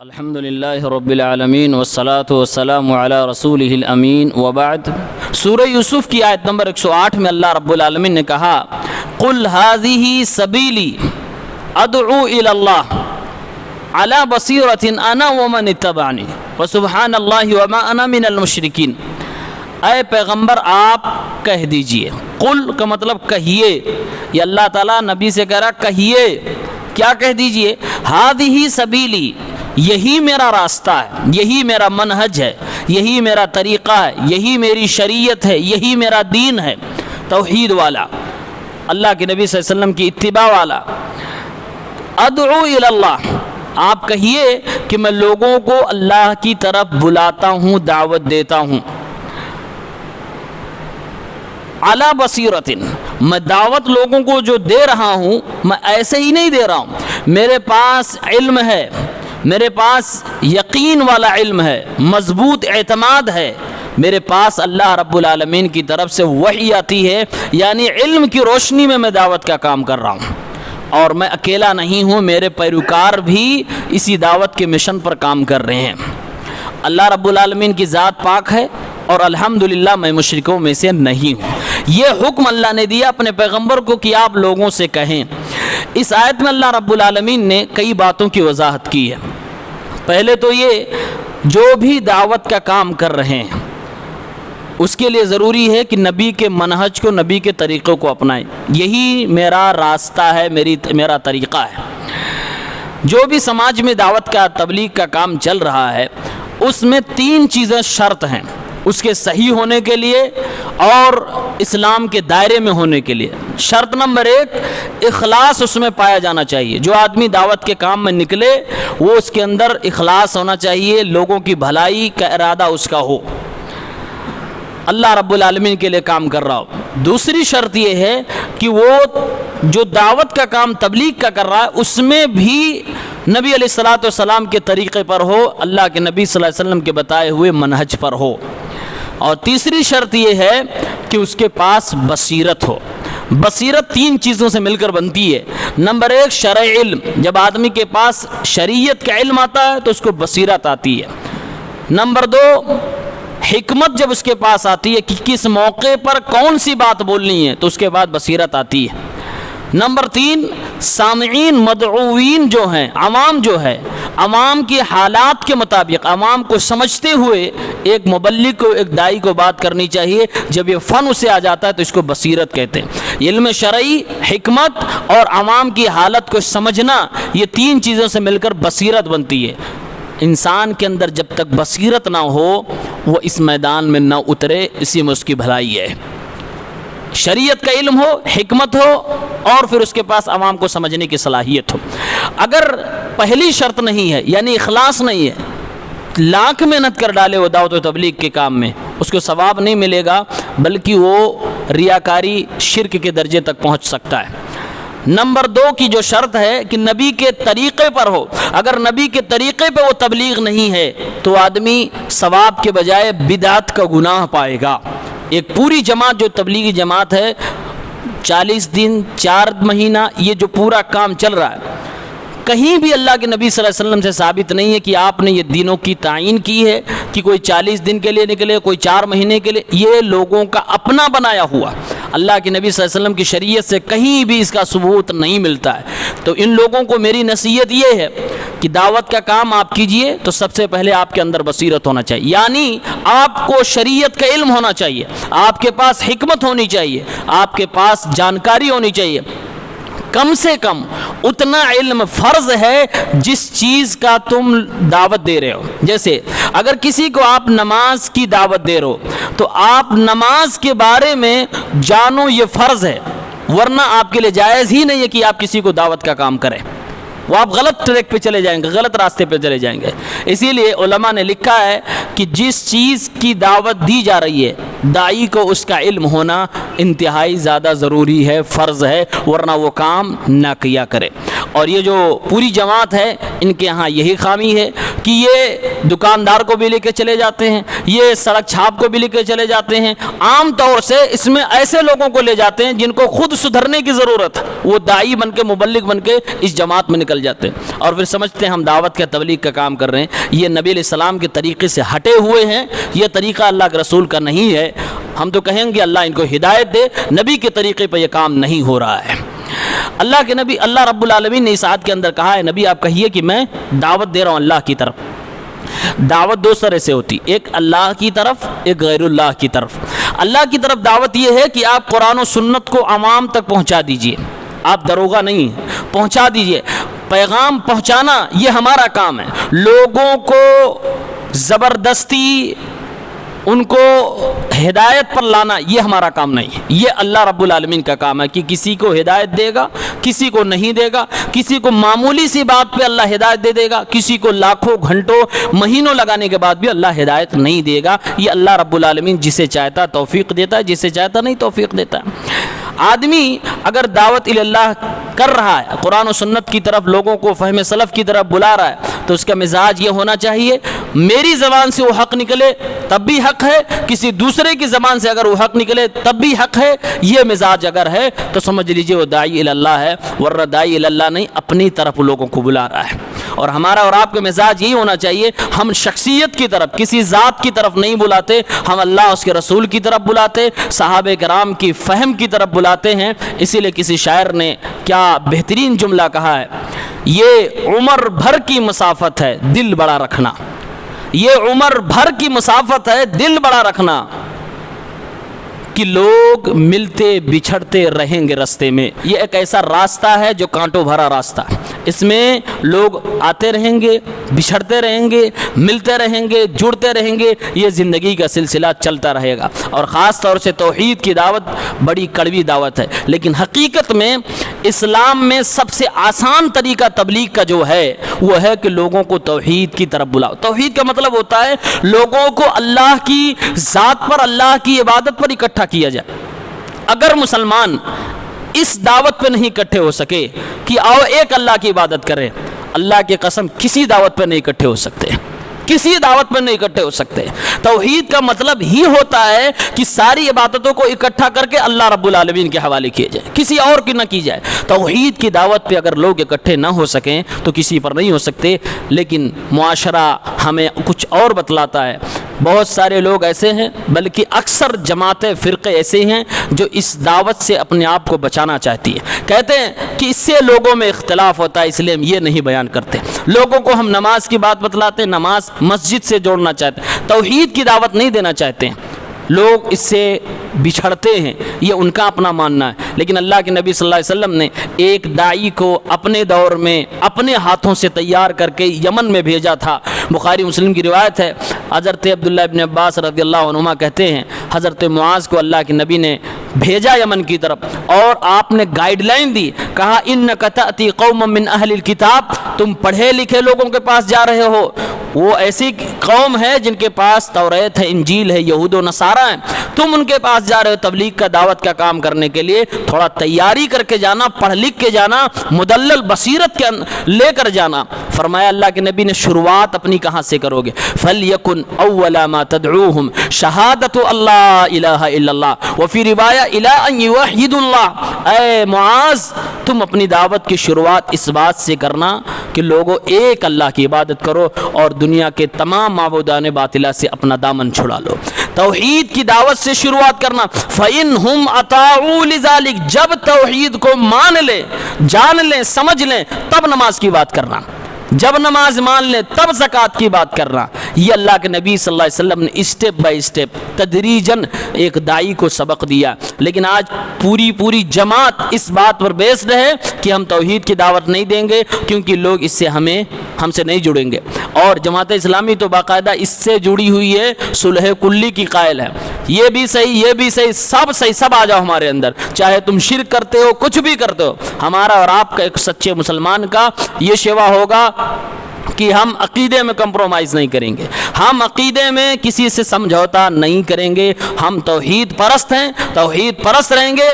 الحمدللہ رب العالمین والصلاة والسلام علی رسولہ الامین وبعد۔ سورہ یوسف کی آیت نمبر 108 میں اللہ رب العالمین نے کہا قل ھذہ سبیلی ادعو الی اللہ علی بصیرۃ انا ومن اتبعنی وسبحان اللہ وما انا من المشرکین۔ اے پیغمبر آپ کہہ دیجئے، قل کا مطلب کہیے، یہ اللہ تعالیٰ نبی سے کہہ رہا کہیے، کیا کہہ دیجئے؟ ھذہ سبیلی، یہی میرا راستہ ہے، یہی میرا منہج ہے، یہی میرا طریقہ ہے، یہی میری شریعت ہے، یہی میرا دین ہے، توحید والا، اللہ کے نبی صلی اللہ علیہ وسلم کی اتباع والا۔ ادعو الی اللہ، آپ کہیے کہ میں لوگوں کو اللہ کی طرف بلاتا ہوں، دعوت دیتا ہوں۔ علی بصیرۃ، میں دعوت لوگوں کو جو دے رہا ہوں میں ایسے ہی نہیں دے رہا ہوں، میرے پاس علم ہے، میرے پاس یقین والا علم ہے، مضبوط اعتماد ہے، میرے پاس اللہ رب العالمین کی طرف سے وحی آتی ہے، یعنی علم کی روشنی میں دعوت کا کام کر رہا ہوں، اور میں اکیلا نہیں ہوں، میرے پیروکار بھی اسی دعوت کے مشن پر کام کر رہے ہیں۔ اللہ رب العالمین کی ذات پاک ہے اور الحمدللہ میں مشرکوں میں سے نہیں ہوں۔ یہ حکم اللہ نے دیا اپنے پیغمبر کو کہ آپ لوگوں سے کہیں۔ اس آیت میں اللہ رب العالمین نے کئی باتوں کی وضاحت کی ہے۔ پہلے تو یہ جو بھی دعوت کا کام کر رہے ہیں اس کے لیے ضروری ہے کہ نبی کے منہج کو، نبی کے طریقوں کو اپنائیں، یہی میرا راستہ ہے، میرا طریقہ ہے۔ جو بھی سماج میں دعوت کا، تبلیغ کا کام چل رہا ہے اس میں تین چیزیں شرط ہیں اس کے صحیح ہونے کے لیے اور اسلام کے دائرے میں ہونے کے لیے۔ شرط نمبر 1، اخلاص اس میں پایا جانا چاہیے۔ جو آدمی دعوت کے کام میں نکلے وہ اس کے اندر اخلاص ہونا چاہیے، لوگوں کی بھلائی کا ارادہ اس کا ہو، اللہ رب العالمین کے لیے کام کر رہا ہو۔ دوسری شرط یہ ہے کہ وہ جو دعوت کا کام، تبلیغ کا کر رہا ہے اس میں بھی نبی علیہ الصلوۃ والسلام کے طریقے پر ہو، اللہ کے نبی صلی اللہ علیہ وسلم کے بتائے ہوئے منہج پر ہو۔ اور تیسری شرط یہ ہے کہ اس کے پاس بصیرت ہو۔ بصیرت تین چیزوں سے مل کر بنتی ہے۔ نمبر 1، شرعی علم، جب آدمی کے پاس شریعت کا علم آتا ہے تو اس کو بصیرت آتی ہے۔ نمبر 2، حکمت جب اس کے پاس آتی ہے کہ کس موقع پر کون سی بات بولنی ہے تو اس کے بعد بصیرت آتی ہے۔ نمبر 3، سامعین، مدعوین جو ہیں، عوام جو ہے، عوام کی حالات کے مطابق عوام کو سمجھتے ہوئے ایک مبلغ کو، ایک داعی کو بات کرنی چاہیے۔ جب یہ فن اسے آ جاتا ہے تو اس کو بصیرت کہتے ہیں۔ علم شرعی، حکمت اور عوام کی حالت کو سمجھنا، یہ تین چیزوں سے مل کر بصیرت بنتی ہے۔ انسان کے اندر جب تک بصیرت نہ ہو وہ اس میدان میں نہ اترے، اسی میں اس کی بھلائی ہے۔ شریعت کا علم ہو، حکمت ہو اور پھر اس کے پاس عوام کو سمجھنے کی صلاحیت ہو۔ اگر پہلی شرط نہیں ہے یعنی اخلاص نہیں ہے، لاکھ محنت کر ڈالے وہ دعوت و تبلیغ کے کام میں، اس کو ثواب نہیں ملے گا بلکہ وہ ریاکاری، شرک کے درجے تک پہنچ سکتا ہے۔ نمبر 2 کی جو شرط ہے کہ نبی کے طریقے پر ہو۔ اگر نبی کے طریقے پہ وہ تبلیغ نہیں ہے تو آدمی ثواب کے بجائے بدعت کا گناہ پائے گا۔ ایک پوری جماعت جو تبلیغی جماعت ہے، 40 دن 4 مہینہ یہ جو پورا کام چل رہا ہے، کہیں بھی اللہ کے نبی صلی اللہ علیہ وسلم سے ثابت نہیں ہے کہ آپ نے یہ دنوں کی تعین کی ہے کہ کوئی 40 دن کے لیے نکلے، کوئی 4 مہینے کے لیے۔ یہ لوگوں کا اپنا بنایا ہوا، اللہ کے نبی صلی اللہ علیہ وسلم کی شریعت سے کہیں بھی اس کا ثبوت نہیں ملتا ہے۔ تو ان لوگوں کو میری نصیحت یہ ہے کہ دعوت کا کام آپ کیجئے تو سب سے پہلے آپ کے اندر بصیرت ہونا چاہیے، یعنی آپ کو شریعت کا علم ہونا چاہیے، آپ کے پاس حکمت ہونی چاہیے، آپ کے پاس جانکاری ہونی چاہیے۔ کم سے کم اتنا علم فرض ہے جس چیز کا تم دعوت دے رہے ہو۔ جیسے اگر کسی کو آپ نماز کی دعوت دے رہے ہو تو آپ نماز کے بارے میں جانو، یہ فرض ہے، ورنہ آپ کے لیے جائز ہی نہیں ہے کہ آپ کسی کو دعوت کا کام کریں، وہ آپ غلط ٹریک پہ چلے جائیں گے، غلط راستے پہ چلے جائیں گے۔ اسی لیے علماء نے لکھا ہے کہ جس چیز کی دعوت دی جا رہی ہے داعی کو اس کا علم ہونا انتہائی زیادہ ضروری ہے، فرض ہے، ورنہ وہ کام نہ کیا کرے۔ اور یہ جو پوری جماعت ہے ان کے ہاں یہی خامی ہے۔ کہ یہ دکاندار کو بھی لے کے چلے جاتے ہیں, یہ سڑک چھاپ کو بھی لے کے چلے جاتے ہیں. عام طور سے اس میں ایسے لوگوں کو لے جاتے ہیں جن کو خود سدھرنے کی ضرورت ہے, وہ داعی بن کے, مبلغ بن کے اس جماعت میں نکل جاتے ہیں, اور پھر سمجھتے ہیں ہم دعوت کا, تبلیغ کا کام کر رہے ہیں. یہ نبی علیہ السلام کے طریقے سے ہٹے ہوئے ہیں, یہ طریقہ اللہ کے رسول کا نہیں ہے. ہم تو کہیں گے اللہ ان کو ہدایت دے, نبی کے طریقے پہ یہ کام نہیں ہو رہا ہے. اللہ کے نبی, اللہ رب العالمین نے اس آیت کے اندر کہا ہے, نبی آپ کہیے کہ میں دعوت دے رہا ہوں اللہ کی طرف. دعوت دو طرح سے ہوتی, ایک اللہ کی طرف, ایک غیر اللہ کی طرف. اللہ کی طرف دعوت یہ ہے کہ آپ قرآن و سنت کو عوام تک پہنچا دیجئے, آپ دروغہ نہیں, پہنچا دیجئے. پیغام پہنچانا یہ ہمارا کام ہے. لوگوں کو زبردستی ان کو ہدایت پر لانا یہ ہمارا کام نہیں ہے, یہ اللہ رب العالمین کا کام ہے کہ کسی کو ہدایت دے گا, کسی کو نہیں دے گا, کسی کو معمولی سی بات پہ اللہ ہدایت دے گا, کسی کو لاکھوں گھنٹوں مہینوں لگانے کے بعد بھی اللہ ہدایت نہیں دے گا. یہ اللہ رب العالمین جسے چاہتا توفیق دیتا ہے, جسے چاہتا نہیں توفیق دیتا ہے. آدمی اگر دعوت اللہ کر رہا ہے, قرآن و سنت کی طرف لوگوں کو فہم سلف کی طرف بلا رہا ہے, تو اس کا مزاج یہ ہونا چاہیے, میری زبان سے وہ حق نکلے تب بھی حق ہے, کسی دوسرے کی زبان سے اگر وہ حق نکلے تب بھی حق ہے. یہ مزاج اگر ہے تو سمجھ لیجئے وہ داعی اللہ ہے, ورنہ داعی اللہ نہیں, اپنی طرف لوگوں کو بلا رہا ہے. اور ہمارا اور آپ کا مزاج یہی ہونا چاہیے, ہم شخصیت کی طرف, کسی ذات کی طرف نہیں بلاتے, ہم اللہ اس کے رسول کی طرف بلاتے, صحابہ کرام کی فہم کی طرف بلاتے ہیں. اسی لیے کسی شاعر نے کیا بہترین جملہ کہا ہے, یہ عمر بھر کی مسافت ہے دل بڑا رکھنا, یہ عمر بھر کی مسافت ہے دل بڑا رکھنا, کہ لوگ ملتے بچھڑتے رہیں گے راستے میں. یہ ایک ایسا راستہ ہے جو کانٹوں بھرا راستہ, اس میں لوگ آتے رہیں گے, بچھڑتے رہیں گے, ملتے رہیں گے, جڑتے رہیں گے, یہ زندگی کا سلسلہ چلتا رہے گا. اور خاص طور سے توحید کی دعوت بڑی کڑوی دعوت ہے, لیکن حقیقت میں اسلام میں سب سے آسان طریقہ تبلیغ کا جو ہے وہ ہے کہ لوگوں کو توحید کی طرف بلاؤ. توحید کا مطلب ہوتا ہے لوگوں کو اللہ کی ذات پر, اللہ کی عبادت پر اکٹھا کیا جائے. اگر مسلمان اس دعوت پہ نہیں اکٹھے ہو سکے کہ آؤ ایک اللہ کی عبادت کریں, اللہ کی قسم کسی دعوت پہ نہیں اکٹھے ہو سکتے, کسی دعوت پر نہیں اکٹھے ہو سکتے. توحید کا مطلب ہی ہوتا ہے کہ ساری عبادتوں کو اکٹھا کر کے اللہ رب العالمین کے حوالے کیے جائے, کسی اور کی نہ کی جائے. توحید کی دعوت پہ اگر لوگ اکٹھے نہ ہو سکیں تو کسی پر نہیں ہو سکتے. لیکن معاشرہ ہمیں کچھ اور بتلاتا ہے. بہت سارے لوگ ایسے ہیں, بلکہ اکثر جماعتیں, فرقے ایسے ہیں جو اس دعوت سے اپنے آپ کو بچانا چاہتی ہے. کہتے ہیں کہ اس سے لوگوں میں اختلاف ہوتا ہے, اس لیے ہم یہ نہیں بیان کرتے. لوگوں کو ہم نماز کی بات بتلاتے, نماز مسجد سے جوڑنا چاہتے ہیں, توحید کی دعوت نہیں دینا چاہتے ہیں. لوگ اس سے بچھڑتے ہیں, یہ ان کا اپنا ماننا ہے. لیکن اللہ کے نبی صلی اللہ علیہ وسلم نے ایک داعی کو اپنے دور میں اپنے ہاتھوں سے تیار کر کے یمن میں بھیجا تھا. بخاری مسلم کی روایت ہے, حضرت عبداللہ ابن عباس رضی اللہ عنہما کہتے ہیں حضرت معاذ کو اللہ کے نبی نے بھیجا یمن کی طرف, اور آپ نے گائیڈ لائن دی, کہا انک تأتی قوم من اہل الکتاب, تم پڑھے لکھے لوگوں کے پاس جا رہے ہو. وہ ایسی قوم ہے جن کے پاس توریت ہے, انجیل ہے, یہود و نصارہ ہیں, تم ان کے پاس جا رہے ہو تبلیغ کا, دعوت کا کام کرنے کے لیے. تھوڑا تیاری کر کے جانا, پڑھ لکھ کے جانا, مدلل بصیرت کے لے کر جانا. فرمایا اللہ کے نبی نے شروعات اپنی کہاں سے کرو گے, فَلْيَكُنْ أَوَّلَ مَا تَدْعُوهُمْ شَهَادَةُ اللَّهِ إِلَهَ إِلَّا اللَّهِ وَفِي رِوَایَةٍ إِلَىٰ أَنْ يُوَحِّدُوا اللَّهَ. اے معاذ, تم اپنی دعوت کی شروعات اس بات سے کرنا کہ لوگوں ایک اللہ کی عبادت کرو اور دنیا کے تمام معبودان باطلہ سے اپنا دامن چھڑا لو. توحید کی دعوت سے شروعات کرنا. فَإِنْهُمْ أَطَاعُوا لِذَلِكَ, جب توحید کو مان لیں, جان لیں, سمجھ لیں, تب نماز کی بات کرنا. جب نماز مان لیں تب زکوٰۃ کی بات کرنا. یہ اللہ کے نبی صلی اللہ علیہ وسلم نے اسٹیپ بائی اسٹیپ تدریجاً ایک داعی کو سبق دیا. لیکن آج پوری جماعت اس بات پر بیسڈ ہے کہ ہم توحید کی دعوت نہیں دیں گے کیونکہ لوگ اس سے ہم سے نہیں جڑیں گے. اور جماعت اسلامی تو باقاعدہ اس سے جڑی ہوئی ہے, صلح کلی کی قائل ہے. یہ بھی صحیح, یہ بھی صحیح, سب صحیح, سب آ جاؤ ہمارے اندر, چاہے تم شرک کرتے ہو, کچھ بھی کرتے ہو. ہمارا اور آپ کا ایک سچے مسلمان کا یہ شیوا ہوگا کہ ہم عقیدے میں کمپرومائز نہیں کریں گے, ہم عقیدے میں کسی سے سمجھوتا نہیں کریں گے. ہم توحید پرست ہیں, توحید پرست رہیں گے.